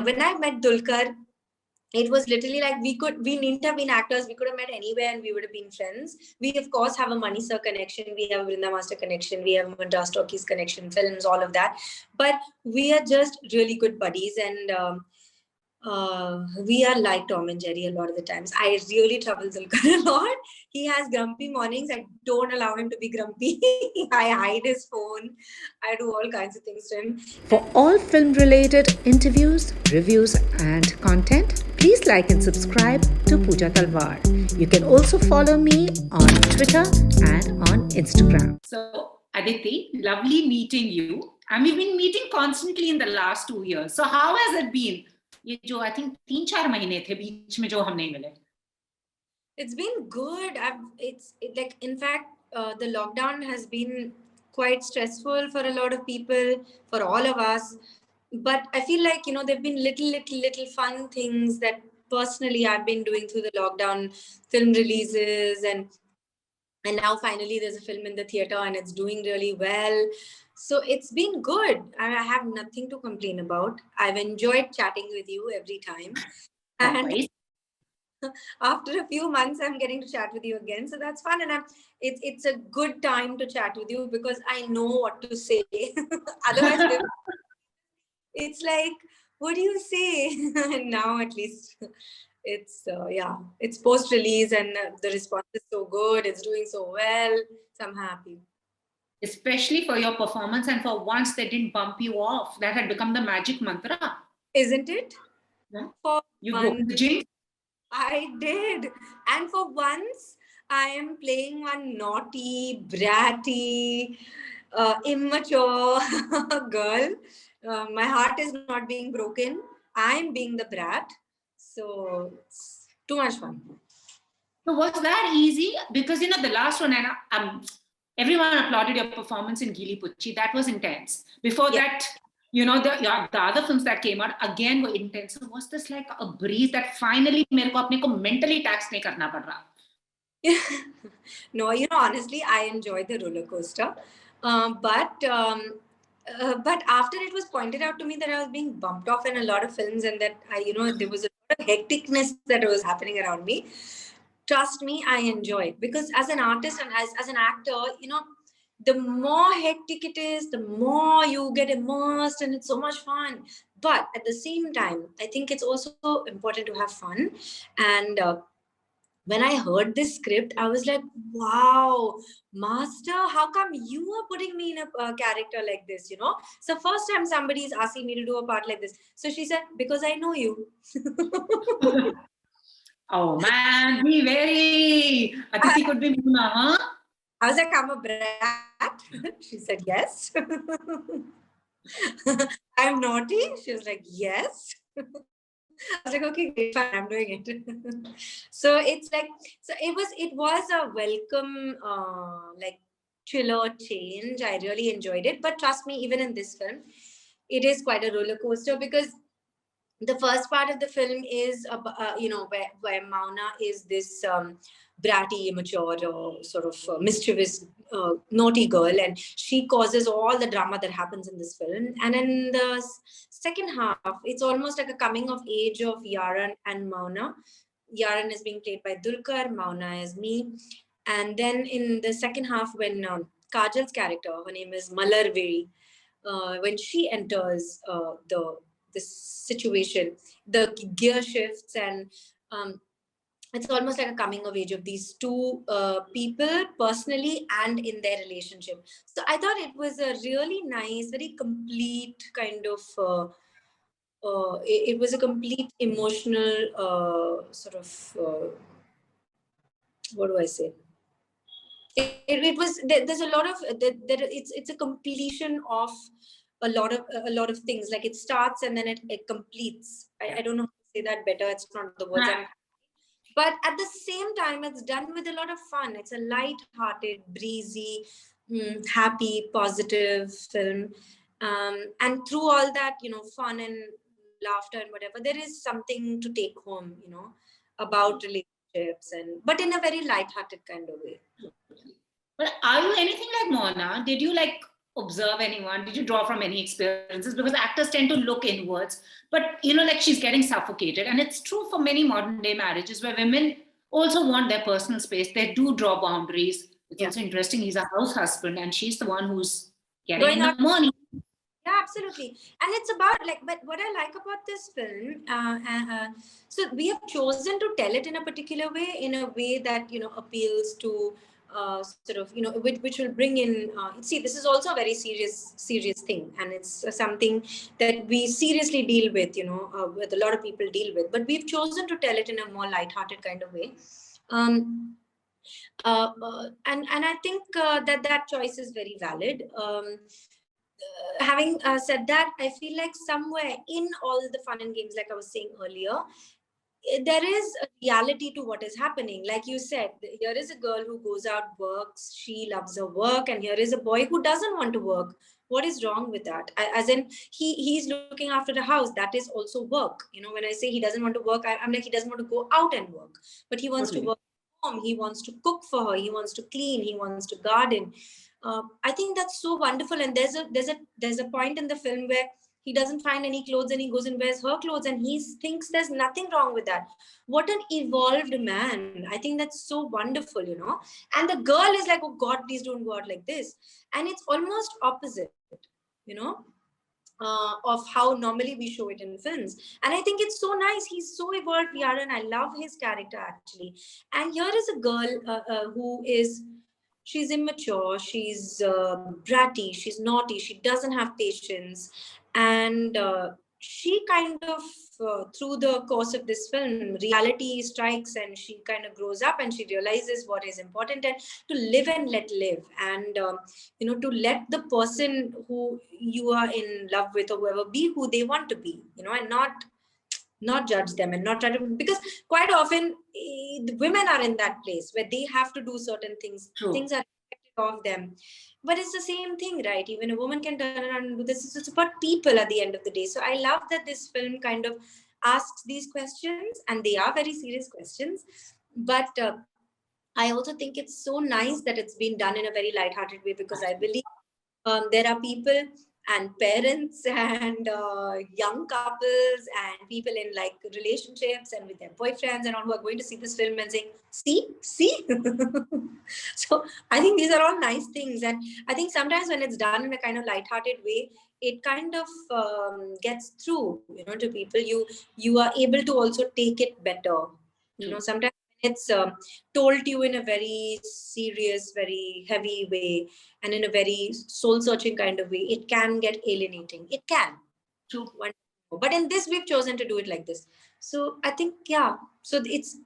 when I met Dulquer, it was literally like we needn't have been actors. We could have met anywhere and we would have been friends. We of course have a Money Sir connection. We have a Vrinda Master connection. We have a Madras Talkies connection, films, all of that. But we are just really good buddies, and we are like Tom and Jerry a lot of the times. I really trouble Dulquer a lot. He has grumpy mornings. I don't allow him to be grumpy. I hide his phone. I do all kinds of things to him. For all film-related interviews, reviews and content, please like and subscribe to Puja Talwar. You can also follow me on Twitter and on Instagram. So, Aditi, lovely meeting you. And we've been meeting constantly in the last 2 years. So how has it been? ये जो I think 3-4 महीने थे बीच में जो हम नहीं मिले. It's been good. In fact, the lockdown has been quite stressful for a lot of people, for all of us. But I feel like, there've been little fun things that personally I've been doing through the lockdown, film releases, and now finally there's a film in the theater and it's doing really well. So it's been good. I have nothing to complain about. I've enjoyed chatting with you every time. And after a few months, I'm getting to chat with you again. So that's fun. And it's a good time to chat with you because I know what to say. Otherwise, it's like, what do you say? And now at least it's post-release and the response is so good. It's doing so well. So I'm happy. Especially for your performance, and for once they didn't bump you off. That had become the magic mantra. Isn't it? Yeah. For you broke the jinx. I did. And for once, I am playing one naughty, bratty, immature girl. My heart is not being broken. I'm being the brat. So it's too much fun. So was that easy? Because, the last one, and everyone applauded your performance in Gili Pucci. That was intense. Before that, the other films that came out again were intense. So was this like a breeze that finally मेरे को अपने को mentally tax नहीं करना पड़ रहा? No, honestly, I enjoyed the roller coaster. But after it was pointed out to me that I was being bumped off in a lot of films and that there was a lot of hecticness that was happening around me. Trust me, I enjoy it because as an artist and as an actor, the more hectic it is, the more you get immersed and it's so much fun. But at the same time, I think it's also important to have fun. And when I heard this script, I was like, wow, master, how come you are putting me in a character like this, So first time somebody is asking me to do a part like this. So she said, because I know you. Oh man, be very. Aditi could be Muna, huh? I was like, I'm a brat. She said, yes. I'm naughty. She was like, yes. I was like, okay, great, fine, I'm doing it. So it's like, it was a welcome, chiller change. I really enjoyed it. But trust me, even in this film, it is quite a roller coaster because the first part of the film is, where Mauna is this bratty, immature, sort of mischievous, naughty girl, and she causes all the drama that happens in this film. And in the second half, it's almost like a coming of age of Yaran and Mauna. Yaran is being played by Dulquer, Mauna is me. And then in the second half, when Kajal's character, her name is Malarveri, when she enters this situation, the gear shifts, and it's almost like a coming of age of these two people personally and in their relationship. So I thought it was a really nice, very complete kind of it was a complete emotional sort of what do I say? It was there's a lot of it's a completion of a lot of things. Like it starts and then it completes. I don't know how to say that better. It's not the words but at the same time, it's done with a lot of fun. It's a light-hearted, breezy, happy, positive film. And through all that, fun and laughter and whatever, there is something to take home, about relationships, but in a very light-hearted kind of way. But are you anything like Mona? Did you observe anyone? Did you draw from any experiences? Because actors tend to look inwards, but like she's getting suffocated. And it's true for many modern day marriages where women also want their personal space. They do draw boundaries. It's also interesting. He's a house husband and she's the one who's getting Going in the out. morning. Yeah, absolutely. And it's about but what I like about this film, so we have chosen to tell it in a particular way, in a way that, appeals to sort of, which will bring in, see, this is also a very serious thing. And it's something that we seriously deal with, with a lot of people deal with, but we've chosen to tell it in a more lighthearted kind of way. And I think that choice is very valid. Having said that, I feel like somewhere in all the fun and games, like I was saying earlier, there is a reality to what is happening. Like you said, here is a girl who goes out, works, she loves her work, and here is a boy who doesn't want to work. What is wrong with that? As in, he's looking after the house. That is also work. When I say he doesn't want to work, I'm like, he doesn't want to go out and work, but he wants to work at home. He wants to cook for her. He wants to clean. He wants to garden. I think that's so wonderful. And there's a point in the film where he doesn't find any clothes and he goes and wears her clothes, and he thinks there's nothing wrong with that. What an evolved man. I think that's so wonderful, And the girl is like, oh God, please don't go out like this. And it's almost opposite, of how normally we show it in films. And I think it's so nice. He's so evolved, Yaran. I love his character, actually. And here is a girl she's immature, she's bratty, she's naughty, she doesn't have patience. And she kind of, through the course of this film, reality strikes and she kind of grows up and she realizes what is important, and to live and let live. And, to let the person who you are in love with or whoever be who they want to be, and not judge them and not try to, because quite often the women are in that place where they have to do certain things. True. Things are expected of them, but it's the same thing, right? Even a woman can turn around and do this. It's about people at the end of the day. So I love that this film kind of asks these questions, and they are very serious questions, but I also think it's so nice that it's been done in a very lighthearted way, because I believe there are people and parents and young couples and people in like relationships and with their boyfriends and all, who are going to see this film and saying, see. So I think these are all nice things. And I think sometimes when it's done in a kind of lighthearted way, it kind of gets through, to people. You are able to also take it better. Sometimes it's told to you in a very serious, very heavy way, and in a very soul-searching kind of way, it can get alienating. It can. True. But in this, we've chosen to do it like this. So I think, yeah. So it's,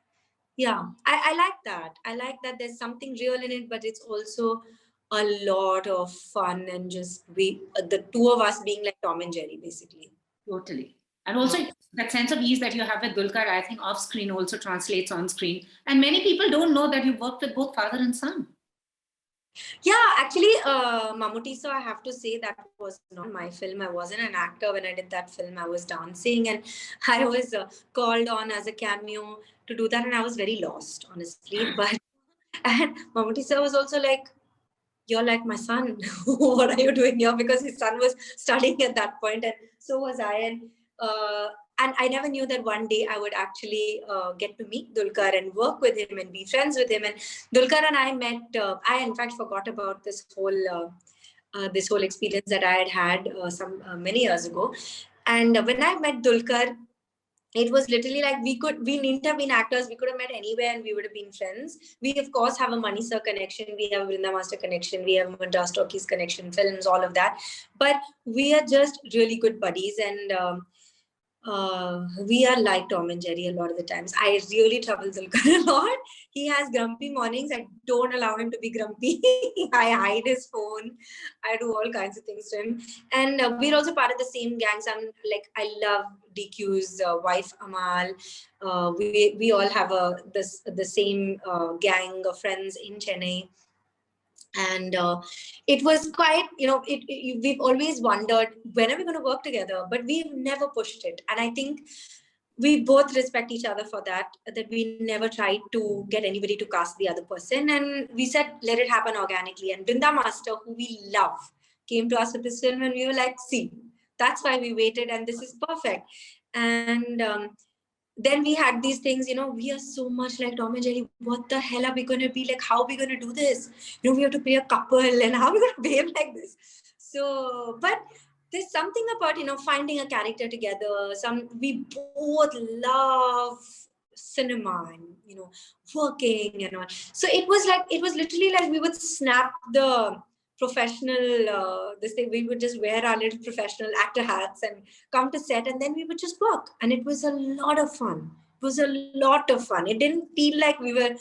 yeah, I like that. I like that there's something real in it, but it's also a lot of fun, and just the two of us being like Tom and Jerry, basically. Totally. And also that sense of ease that you have with Dulquer, I think off screen also translates on screen. And many people don't know that you worked with both father and son. Yeah, actually, Mammootty, so I have to say that was not my film. I wasn't an actor when I did that film. I was dancing, and I was called on as a cameo to do that. And I was very lost, honestly. And Mammootty sir was also like, you're like my son. What are you doing here? Because his son was studying at that point, and so was I. And I never knew that one day I would actually get to meet Dulquer and work with him and be friends with him. And Dulquer and I met. I in fact forgot about this whole experience that I had many years ago. And when I met Dulquer, it was literally like we needn't have been actors. We could have met anywhere and we would have been friends. We, of course, have a Mani Sir connection. We have a Vrinda Master connection. We have a Madras Talkies connection, films, all of that. But we are just really good buddies. And we are like Tom and Jerry a lot of the times. I really trouble Dulquer a lot. He has grumpy mornings. I don't allow him to be grumpy. I hide his phone. I do all kinds of things to him. And we're also part of the same gangs. I love DQ's wife Amal. We all have the same gang of friends in Chennai. And it was quite, we've always wondered, when are we going to work together? But we've never pushed it. And I think we both respect each other for that we never tried to get anybody to cast the other person. And we said, let it happen organically. And Vrinda Master, who we love, came to us with this film, and we were like, see, that's why we waited, and this is perfect. And then we had these things, we are so much like Tom and Jerry. What the hell are we going to be like? How are we going to do this? We have to play a couple, and how are we going to behave like this? So, but there's something about, finding a character together. We both love cinema and, working and all. So it was literally like we would snap the professional, this thing. We would just wear our little professional actor hats and come to set, and then we would just work. And it was a lot of fun. It was a lot of fun. It didn't feel like we were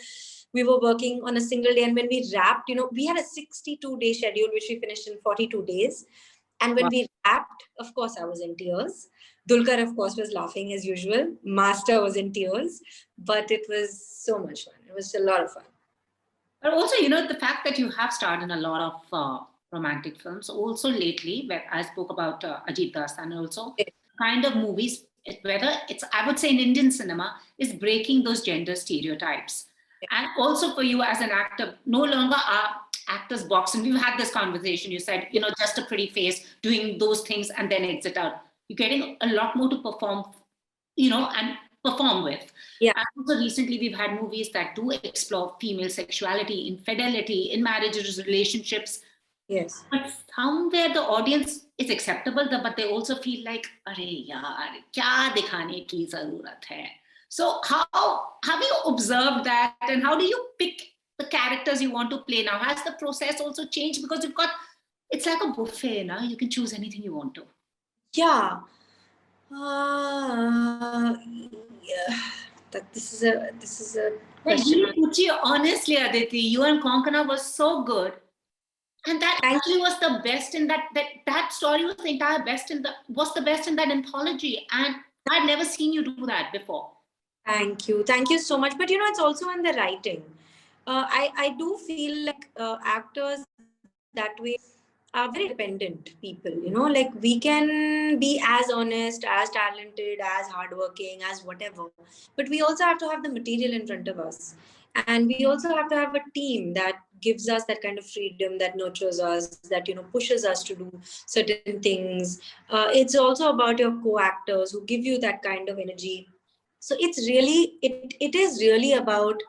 working on a single day. And when we wrapped, we had a 62-day schedule, which we finished in 42 days. And when we wrapped, of course, I was in tears. Dulquer, of course, was laughing as usual. Master was in tears. But it was so much fun. It was a lot of fun. But also, the fact that you have starred in a lot of romantic films, also lately, where I spoke about Ajit Das, and also kind of movies, whether it's, I would say in Indian cinema, is breaking those gender stereotypes. And also for you as an actor, no longer are actors boxing. We've had this conversation. You said, just a pretty face doing those things and then exit out. You're getting a lot more to perform, and perform with. Yeah. And also recently we've had movies that do explore female sexuality, infidelity, in marriages, relationships. Yes. But somewhere the audience is acceptable, but they also feel like, "Are yaar, kya dikhane ki zarurat hai?" So how have you observed that, and how do you pick the characters you want to play now? Has the process also changed? Because it's like a buffet now. You can choose anything you want to. Yeah. This is a question. Puchi, honestly, Aditi, you and Konkana was so good. And that actually was the best in that story was the best in that anthology. And I'd never seen you do that before. Thank you so much. But it's also in the writing. I do feel like actors that way are very dependent people. Like we can be as honest, as talented, as hardworking, as whatever, but we also have to have the material in front of us, and we also have to have a team that gives us that kind of freedom, that nurtures us, that pushes us to do certain things. It's also about your co-actors who give you that kind of energy. So it is really about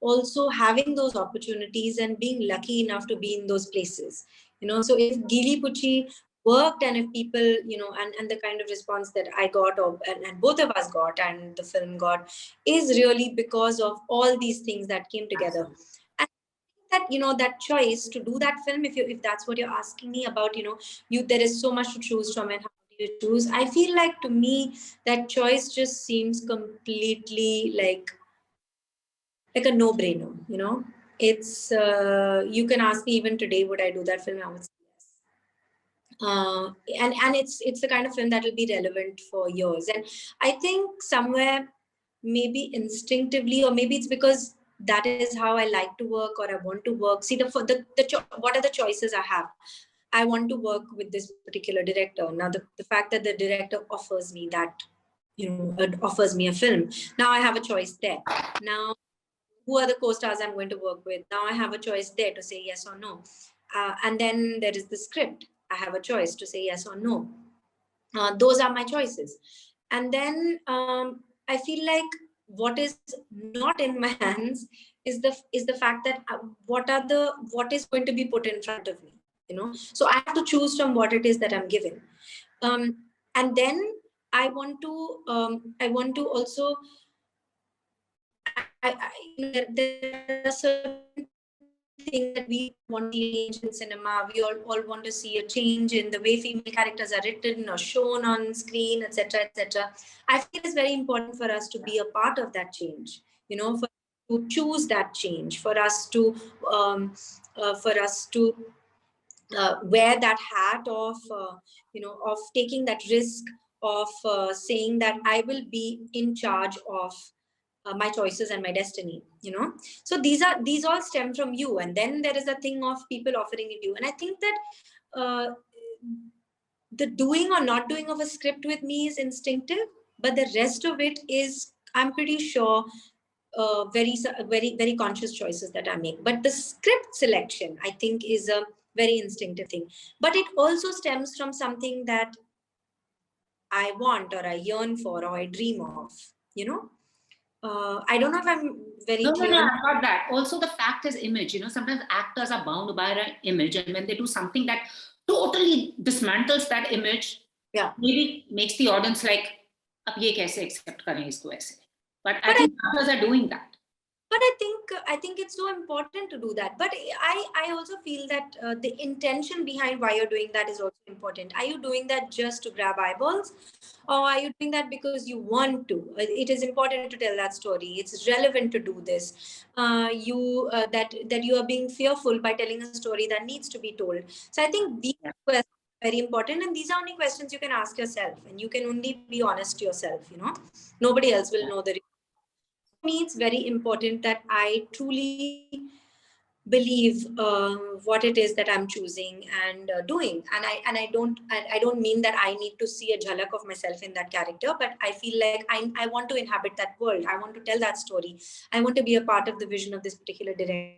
also having those opportunities and being lucky enough to be in those places. So if Gili Puchi worked, and if people, and the kind of response that I got, and both of us got, and the film got, is really because of all these things that came together. And that that choice to do that film, if that's what you're asking me about, there is so much to choose from, and how do you choose? I feel like, to me, that choice just seems completely like a no-brainer. It's you can ask me even today, would I do that film? I would say yes. And it's the kind of film that will be relevant for years. And I think somewhere, maybe instinctively, or maybe it's because that is how I like to work, or I want to work. See, what are the choices I have? I want to work with this particular director. Now, the fact that the director offers me that, offers me a film, now I have a choice there. Now, who are the co-stars I'm going to work with? Now I have a choice there to say yes or no. And then there is the script. I have a choice to say yes or no. Those are my choices. And then I feel like what is not in my hands is the fact that what is going to be put in front of me. So I have to choose from what it is that I'm given. And then I want to also, there are certain things that we want to change in cinema. We all want to see a change in the way female characters are written or shown on screen, etc., etc. I feel it's very important for us to be a part of that change. For to choose that change, for us to wear that hat of of taking that risk of saying that I will be in charge of my choices and my destiny. So these all stem from you, and then there is a thing of people offering it you. And I think that the doing or not doing of a script with me is instinctive, but the rest of it is, I'm pretty sure, very very very conscious choices that I make. But the script selection, I think, is a very instinctive thing. But it also stems from something that I want or I yearn for or I dream of, you know. I don't know if I'm very No, clear. I got that. Also, the fact is image. Sometimes actors are bound by an image, and when they do something that totally dismantles that image, maybe makes the audience like, "Ab ye kaise accept kare isko aise?" But I think actors are doing that. But I think it's so important to do that. But I also feel that the intention behind why you're doing that is also important. Are you doing that just to grab eyeballs, or are you doing that because you want to? It is important to tell that story. It's relevant to do this. That you are being fearful by telling a story that needs to be told. So I think these questions are very important, and these are only questions you can ask yourself, and you can only be honest to yourself. Nobody else will know the. For me, it's very important that I truly believe what it is that I'm choosing and doing, and I don't mean that I need to see a jhalak of myself in that character, but I feel like I want to inhabit that world. I want to tell that story. I want to be a part of the vision of this particular director.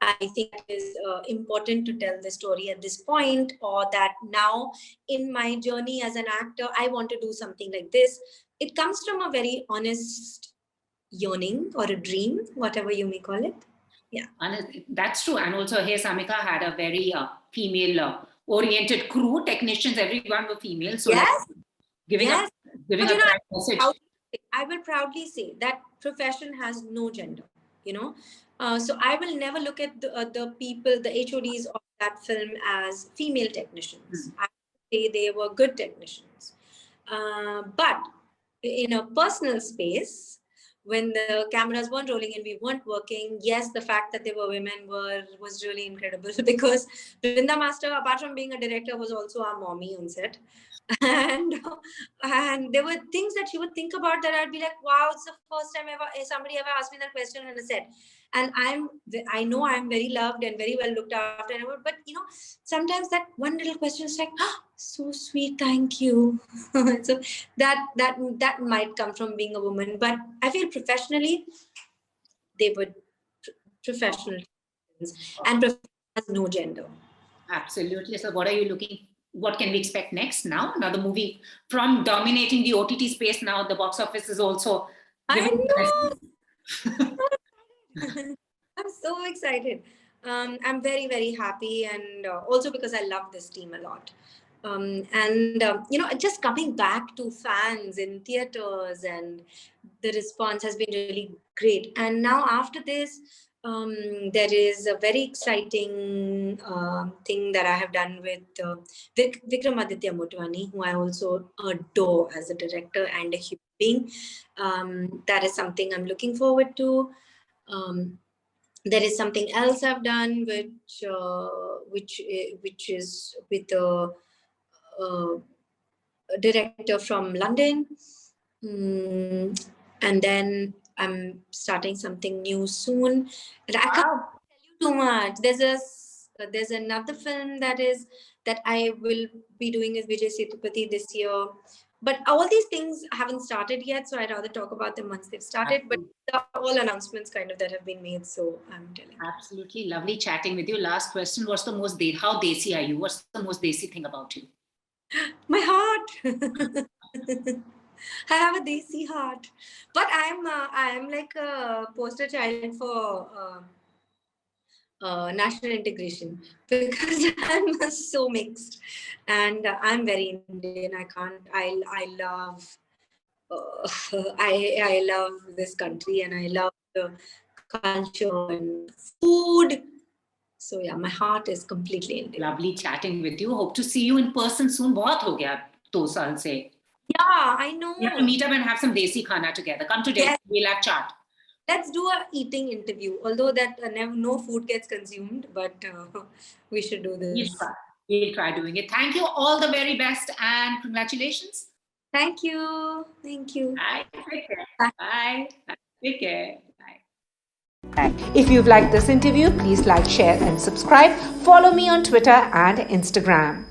I think that is important to tell the story at this point, or that now in my journey as an actor, I want to do something like this. It comes from a very honest yearning or a dream, whatever you may call it. Yeah. And that's true. And also, Hey Sinamika had a very female oriented crew. Technicians, everyone were female. So yes. Giving a right message. I will proudly say that profession has no gender, so I will never look at the people, the HODs of that film as female technicians. I would say they were good technicians. But in a personal space, when the cameras weren't rolling and we weren't working, yes, the fact that they were women was really incredible, because Brinda Master, apart from being a director, was also our mommy on set. And there were things that she would think about that I'd be like, wow, it's the first time somebody ever asked me that question on a set. And I know I'm very loved and very well looked after, but sometimes that one little question is like, oh, so sweet, thank you. So that might come from being a woman, but I feel professionally they were professional, and professional has no gender. Absolutely. So what can we expect next now? Another movie from dominating the OTT space now. The box office is also. I know. I'm so excited. I'm very, very happy, and also because I love this team a lot. Just coming back to fans in theaters, and the response has been really great. And now after this, there is a very exciting thing that I have done with Vikramaditya Motwani, who I also adore as a director and a human being. That is something I'm looking forward to. There is something else I've done, which is with a director from London, and then I'm starting something new soon. And I can't tell you too much. There's another film that I will be doing with Vijay Sethupathi this year. But all these things haven't started yet, so I'd rather talk about them once they've started. But there are all announcements kind of that have been made, so I'm telling you. Absolutely lovely chatting with you. Last question: how desi are you? What's the most desi thing about you? My heart. I have a desi heart, but I am like a poster child for national integration, because I'm so mixed, and I'm very Indian. I love I love this country, and I love the culture and food. So yeah, my heart is completely Indian. Lovely chatting with you. Hope to see you in person soon. बहुत हो गया 2 साल से. Yeah, I know. We have to meet up and have some desi khana together. Come to Delhi. Yes. We'll have chat. Let's do a eating interview. Although that no food gets consumed, but we should do this. We'll try doing it. Thank you. All the very best and congratulations. Thank you. Thank you. Bye. Take care. Bye. Take care. If you've liked this interview, please like, share, and subscribe. Follow me on Twitter and Instagram.